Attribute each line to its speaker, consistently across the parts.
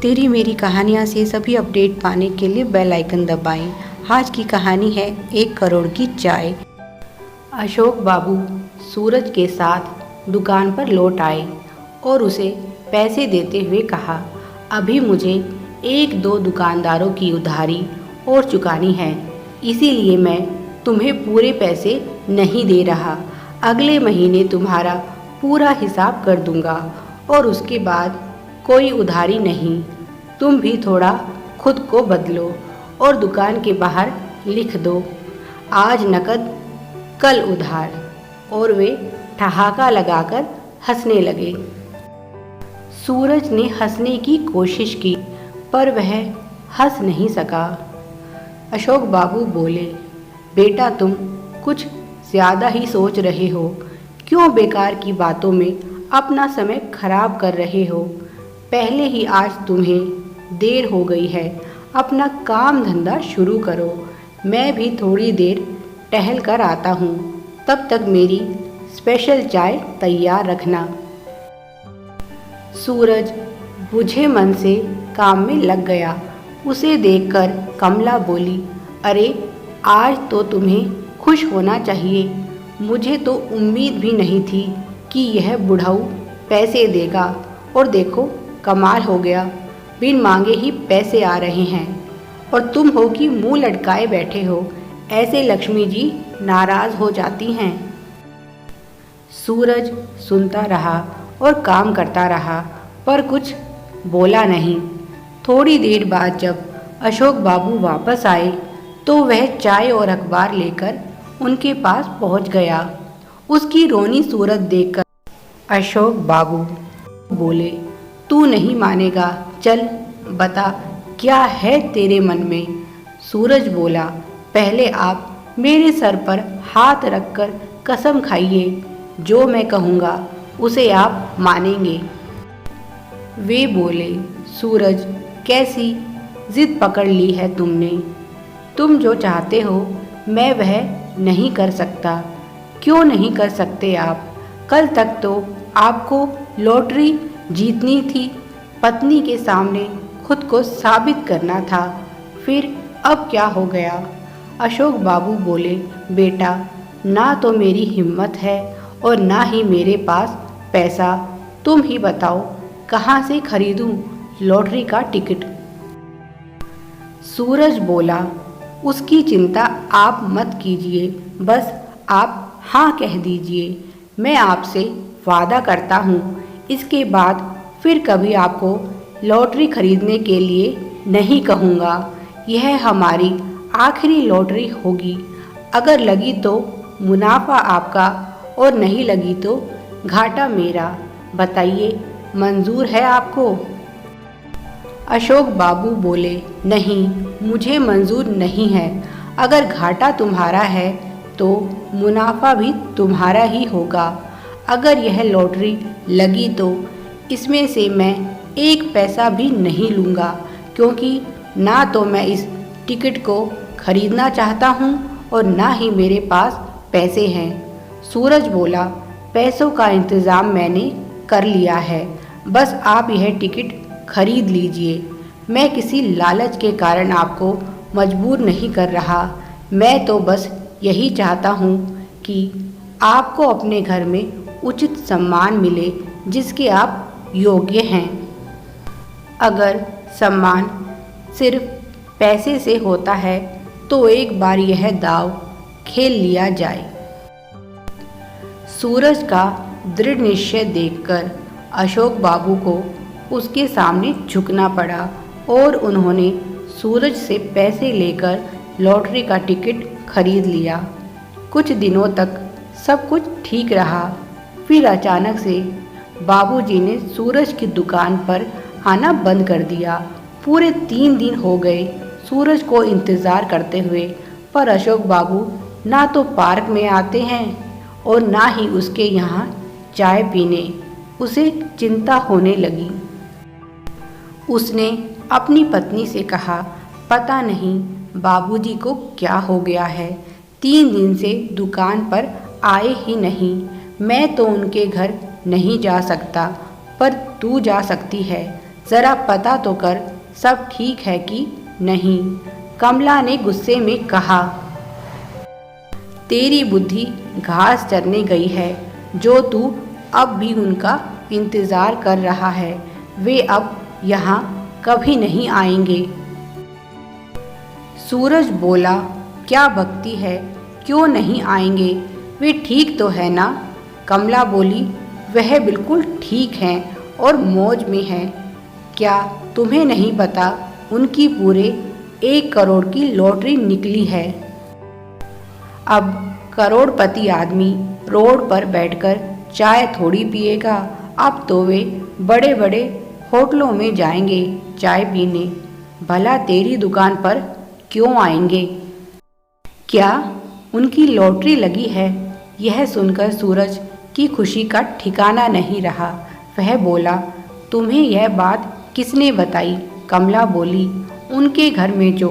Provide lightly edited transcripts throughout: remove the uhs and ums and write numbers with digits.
Speaker 1: तेरी मेरी कहानियाँ से सभी अपडेट पाने के लिए बेल आइकन दबाएं। आज की कहानी है 1 करोड़ की चाय। अशोक बाबू सूरज के साथ दुकान पर लौट आए और उसे पैसे देते हुए कहा, अभी मुझे 1-2 दुकानदारों की उधारी और चुकानी है, इसीलिए मैं तुम्हें पूरे पैसे नहीं दे रहा। अगले महीने तुम्हारा पूरा हिसाब कर दूंगा और उसके बाद कोई उधारी नहीं। तुम भी थोड़ा खुद को बदलो और दुकान के बाहर लिख दो, आज नकद कल उधार। और वे ठहाका लगाकर हंसने लगे। सूरज ने हंसने की कोशिश की पर वह हंस नहीं सका। अशोक बाबू बोले, बेटा तुम कुछ ज़्यादा ही सोच रहे हो, क्यों बेकार की बातों में अपना समय खराब कर रहे हो। पहले ही आज तुम्हें देर हो गई है, अपना काम धंधा शुरू करो। मैं भी थोड़ी देर टहल कर आता हूँ, तब तक मेरी स्पेशल चाय तैयार रखना। सूरज बुझे मन से काम में लग गया। उसे देखकर कमला बोली, अरे आज तो तुम्हें खुश होना चाहिए। मुझे तो उम्मीद भी नहीं थी कि यह बुढ़ऊ पैसे देगा, और देखो कमाल हो गया, बिन मांगे ही पैसे आ रहे हैं। और तुम हो कि मुंह लटकाए बैठे हो, ऐसे लक्ष्मी जी नाराज़ हो जाती हैं। सूरज सुनता रहा और काम करता रहा पर कुछ बोला नहीं। थोड़ी देर बाद जब अशोक बाबू वापस आए तो वह चाय और अखबार लेकर उनके पास पहुंच गया। उसकी रोनी सूरत देखकर अशोक बाबू बोले, तू नहीं मानेगा, चल बता क्या है तेरे मन में। सूरज बोला, पहले आप मेरे सर पर हाथ रखकर कसम खाइए, जो मैं कहूँगा उसे आप मानेंगे। वे बोले, सूरज कैसी जिद पकड़ ली है तुमने। तुम जो चाहते हो मैं वह नहीं कर सकता। क्यों नहीं कर सकते आप? कल तक तो आपको लॉटरी जीतनी थी, पत्नी के सामने खुद को साबित करना था, फिर अब क्या हो गया? अशोक बाबू बोले, बेटा ना तो मेरी हिम्मत है और ना ही मेरे पास पैसा। तुम ही बताओ कहाँ से खरीदूं लॉटरी का टिकट। सूरज बोला, उसकी चिंता आप मत कीजिए, बस आप हाँ कह दीजिए। मैं आपसे वादा करता हूँ इसके बाद फिर कभी आपको लॉटरी खरीदने के लिए नहीं कहूँगा। यह हमारी आखिरी लॉटरी होगी। अगर लगी तो मुनाफा आपका और नहीं लगी तो घाटा मेरा। बताइए मंजूर है आपको? अशोक बाबू बोले, नहीं मुझे मंजूर नहीं है। अगर घाटा तुम्हारा है तो मुनाफा भी तुम्हारा ही होगा। अगर यह लॉटरी लगी तो इसमें से मैं 1 पैसा भी नहीं लूँगा, क्योंकि ना तो मैं इस टिकट को खरीदना चाहता हूँ और ना ही मेरे पास पैसे हैं। सूरज बोला, पैसों का इंतज़ाम मैंने कर लिया है, बस आप यह टिकट खरीद लीजिए। मैं किसी लालच के कारण आपको मजबूर नहीं कर रहा। मैं तो बस यही चाहता हूँ कि आपको अपने घर में उचित सम्मान मिले जिसके आप योग्य हैं। अगर सम्मान सिर्फ पैसे से होता है तो एक बार यह दाव खेल लिया जाए। सूरज का दृढ़ निश्चय देखकर अशोक बाबू को उसके सामने झुकना पड़ा और उन्होंने सूरज से पैसे लेकर लॉटरी का टिकट खरीद लिया। कुछ दिनों तक सब कुछ ठीक रहा, फिर अचानक से बाबूजी ने सूरज की दुकान पर आना बंद कर दिया। पूरे 3 दिन हो गए सूरज को इंतज़ार करते हुए, पर अशोक बाबू ना तो पार्क में आते हैं और ना ही उसके यहाँ चाय पीने। उसे चिंता होने लगी। उसने अपनी पत्नी से कहा, पता नहीं बाबूजी को क्या हो गया है, 3 दिन से दुकान पर आए ही नहीं। मैं तो उनके घर नहीं जा सकता, पर तू जा सकती है। ज़रा पता तो कर सब ठीक है कि नहीं। कमला ने गुस्से में कहा, तेरी बुद्धि घास चरने गई है। जो तू अब भी उनका इंतज़ार कर रहा है, वे अब यहाँ कभी नहीं आएंगे। सूरज बोला, क्या भक्ति है, क्यों नहीं आएंगे, वे ठीक तो है ना। कमला बोली, वह बिल्कुल ठीक हैं और मौज में हैं। क्या तुम्हें नहीं पता, उनकी पूरे 1 करोड़ की लॉटरी निकली है। अब करोड़पति आदमी रोड पर बैठकर चाय थोड़ी पिएगा, अब तो वे बड़े बड़े होटलों में जाएंगे चाय पीने। भला तेरी दुकान पर क्यों आएंगे? क्या उनकी लॉटरी लगी है? यह सुनकर सूरज की खुशी का ठिकाना नहीं रहा। वह बोला, तुम्हें यह बात किसने बताई? कमला बोली, उनके घर में जो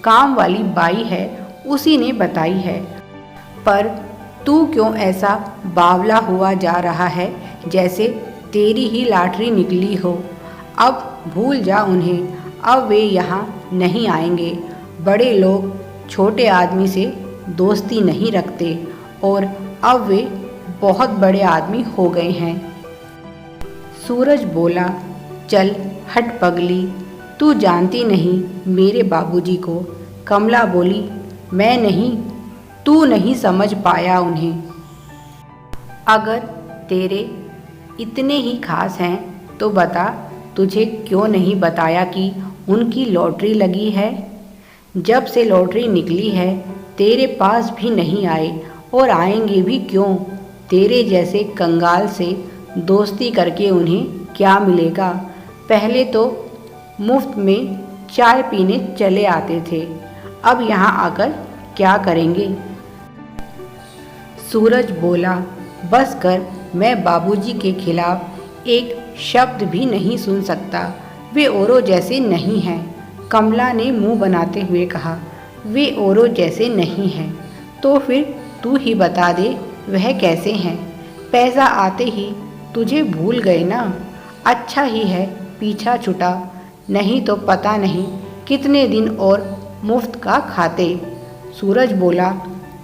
Speaker 1: काम वाली बाई है उसी ने बताई है। पर तू क्यों ऐसा बावला हुआ जा रहा है जैसे तेरी ही लॉटरी निकली हो। अब भूल जा उन्हें, अब वे यहाँ नहीं आएंगे। बड़े लोग छोटे आदमी से दोस्ती नहीं रखते और अब वे बहुत बड़े आदमी हो गए हैं। सूरज बोला, चल हट पगली, तू जानती नहीं मेरे बाबूजी को। कमला बोली, मैं नहीं, तू नहीं समझ पाया उन्हें। अगर तेरे इतने ही खास हैं तो बता, तुझे क्यों नहीं बताया कि उनकी लॉटरी लगी है। जब से लॉटरी निकली है तेरे पास भी नहीं आए और आएंगे भी क्यों। तेरे जैसे कंगाल से दोस्ती करके उन्हें क्या मिलेगा। पहले तो मुफ्त में चाय पीने चले आते थे, अब यहाँ आकर क्या करेंगे। सूरज बोला, बस कर, मैं बाबूजी के खिलाफ एक शब्द भी नहीं सुन सकता। वे औरों जैसे नहीं हैं। कमला ने मुंह बनाते हुए कहा, वे औरों जैसे नहीं हैं तो फिर तू ही बता दे वह कैसे हैं। पैसा आते ही तुझे भूल गए ना। अच्छा ही है पीछा छुटा, नहीं तो पता नहीं कितने दिन और मुफ्त का खाते। सूरज बोला,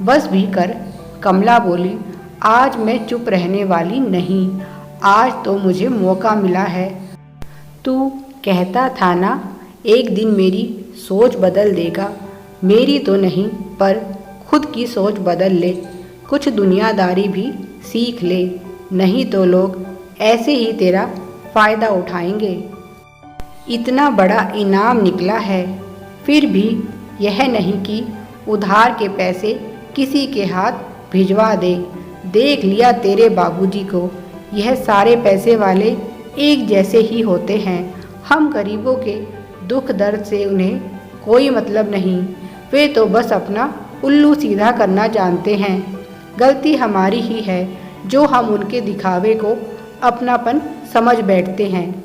Speaker 1: बस भी कर। कमला बोली, आज मैं चुप रहने वाली नहीं, आज तो मुझे मौका मिला है। तू कहता था ना एक दिन मेरी सोच बदल देगा। मेरी तो नहीं पर खुद की सोच बदल ले, कुछ दुनियादारी भी सीख ले, नहीं तो लोग ऐसे ही तेरा फ़ायदा उठाएंगे। इतना बड़ा इनाम निकला है, फिर भी यह नहीं कि उधार के पैसे किसी के हाथ भिजवा दे। देख लिया तेरे बाबूजी को, यह सारे पैसे वाले एक जैसे ही होते हैं। हम गरीबों के दुख दर्द से उन्हें कोई मतलब नहीं, वे तो बस अपना उल्लू सीधा करना जानते हैं। गलती हमारी ही है जो हम उनके दिखावे को अपनापन समझ बैठते हैं।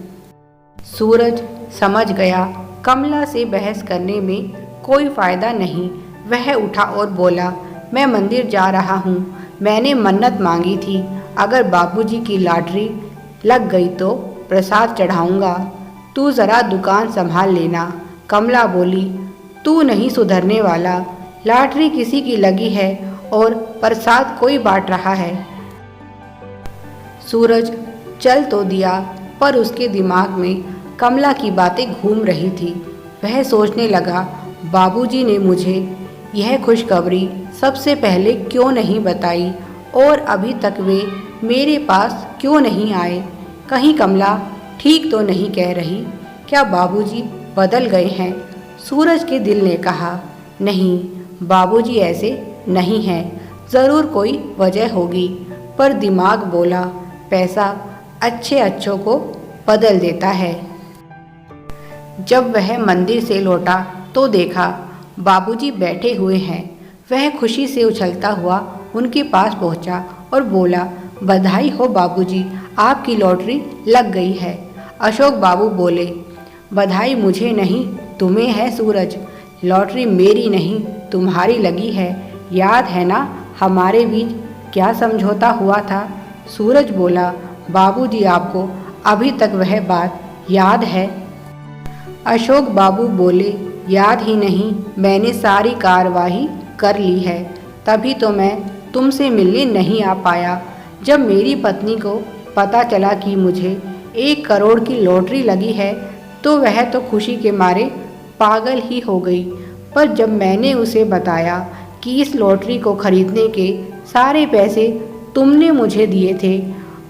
Speaker 1: सूरज समझ गया कमला से बहस करने में कोई फ़ायदा नहीं। वह उठा और बोला, मैं मंदिर जा रहा हूँ। मैंने मन्नत मांगी थी, अगर बाबूजी की लॉटरी लग गई तो प्रसाद चढ़ाऊँगा। तू ज़रा दुकान संभाल लेना। कमला बोली, तू नहीं सुधरने वाला। लॉटरी किसी की लगी है और प्रसाद कोई बांट रहा है। सूरज चल तो दिया पर उसके दिमाग में कमला की बातें घूम रही थी। वह सोचने लगा, बाबूजी ने मुझे यह खुशखबरी सबसे पहले क्यों नहीं बताई और अभी तक वे मेरे पास क्यों नहीं आए। कहीं कमला ठीक तो नहीं कह रही, क्या बाबूजी बदल गए हैं। सूरज के दिल ने कहा, नहीं, बाबूजी ऐसे नहीं हैं, ज़रूर कोई वजह होगी। पर दिमाग बोला, पैसा अच्छे अच्छों को बदल देता है। जब वह मंदिर से लौटा तो देखा बाबूजी बैठे हुए हैं। वह खुशी से उछलता हुआ उनके पास पहुंचा और बोला, बधाई हो बाबूजी, आपकी लॉटरी लग गई है। अशोक बाबू बोले, बधाई मुझे नहीं तुम्हें है सूरज, लॉटरी मेरी नहीं तुम्हारी लगी है। याद है ना हमारे बीच क्या समझौता हुआ था। सूरज बोला, बाबूजी आपको अभी तक वह बात याद है? अशोक बाबू बोले, याद ही नहीं, मैंने सारी कार्यवाही कर ली है, तभी तो मैं तुमसे मिलने नहीं आ पाया। जब मेरी पत्नी को पता चला कि मुझे 1 करोड़ की लॉटरी लगी है तो वह तो खुशी के मारे पागल ही हो गई। पर जब मैंने उसे बताया कि इस लॉटरी को खरीदने के सारे पैसे तुमने मुझे दिए थे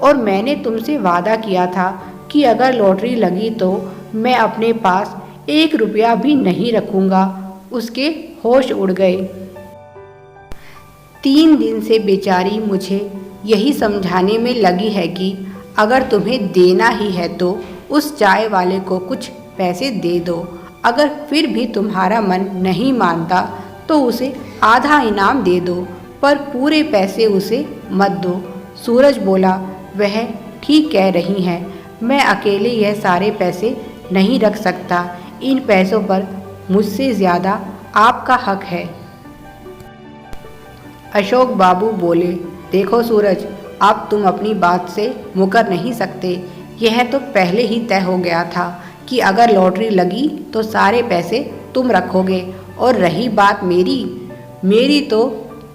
Speaker 1: और मैंने तुमसे वादा किया था कि अगर लॉटरी लगी तो मैं अपने पास 1 रुपया भी नहीं रखूँगा, उसके होश उड़ गए। 3 दिन से बेचारी मुझे यही समझाने में लगी है कि अगर तुम्हें देना ही है तो उस चाय वाले को कुछ पैसे दे दो। अगर फिर भी तुम्हारा मन नहीं मानता तो उसे आधा इनाम दे दो, पर पूरे पैसे उसे मत दो। सूरज बोला, वह ठीक कह रही हैं, मैं अकेले यह सारे पैसे नहीं रख सकता। इन पैसों पर मुझसे ज़्यादा आपका हक है। अशोक बाबू बोले, देखो सूरज, अब तुम अपनी बात से मुकर नहीं सकते। यह तो पहले ही तय हो गया था कि अगर लॉटरी लगी तो सारे पैसे तुम रखोगे। और रही बात मेरी तो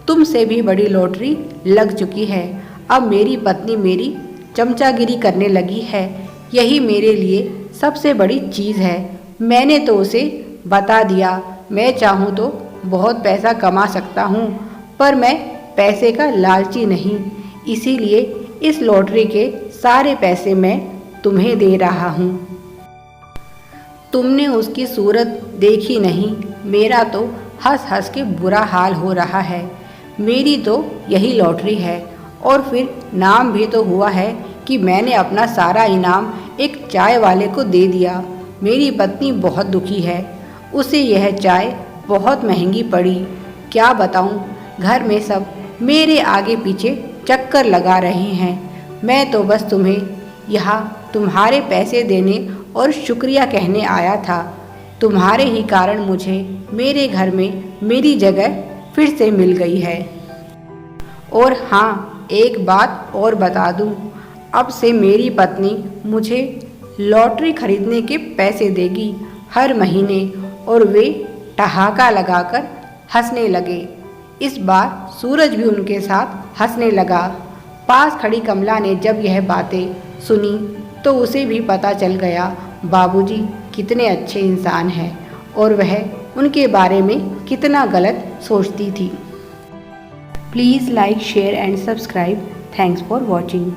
Speaker 1: तुमसे भी बड़ी लॉटरी लग चुकी है। अब मेरी पत्नी मेरी चमचागिरी करने लगी है, यही मेरे लिए सबसे बड़ी चीज़ है। मैंने तो उसे बता दिया, मैं चाहूँ तो बहुत पैसा कमा सकता हूँ, पर मैं पैसे का लालची नहीं, इसीलिए इस लॉटरी के सारे पैसे मैं तुम्हें दे रहा हूँ। तुमने उसकी सूरत देखी नहीं, मेरा तो हंस हंस के बुरा हाल हो रहा है। मेरी तो यही लॉटरी है और फिर नाम भी तो हुआ है कि मैंने अपना सारा इनाम एक चाय वाले को दे दिया। मेरी पत्नी बहुत दुखी है, उसे यह चाय बहुत महंगी पड़ी। क्या बताऊं, घर में सब मेरे आगे पीछे चक्कर लगा रहे हैं। मैं तो बस तुम्हें यहाँ तुम्हारे पैसे देने और शुक्रिया कहने आया था। तुम्हारे ही कारण मुझे मेरे घर में मेरी जगह फिर से मिल गई है। और हाँ, एक बात और बता दूँ, अब से मेरी पत्नी मुझे लॉटरी खरीदने के पैसे देगी हर महीने। और वे ठहाका लगाकर हंसने लगे। इस बार सूरज भी उनके साथ हंसने लगा। पास खड़ी कमला ने जब यह बातें सुनी तो उसे भी पता चल गया बाबूजी कितने अच्छे इंसान हैं और वह उनके बारे में कितना गलत सोचती थी। Please like, share and subscribe. Thanks for watching.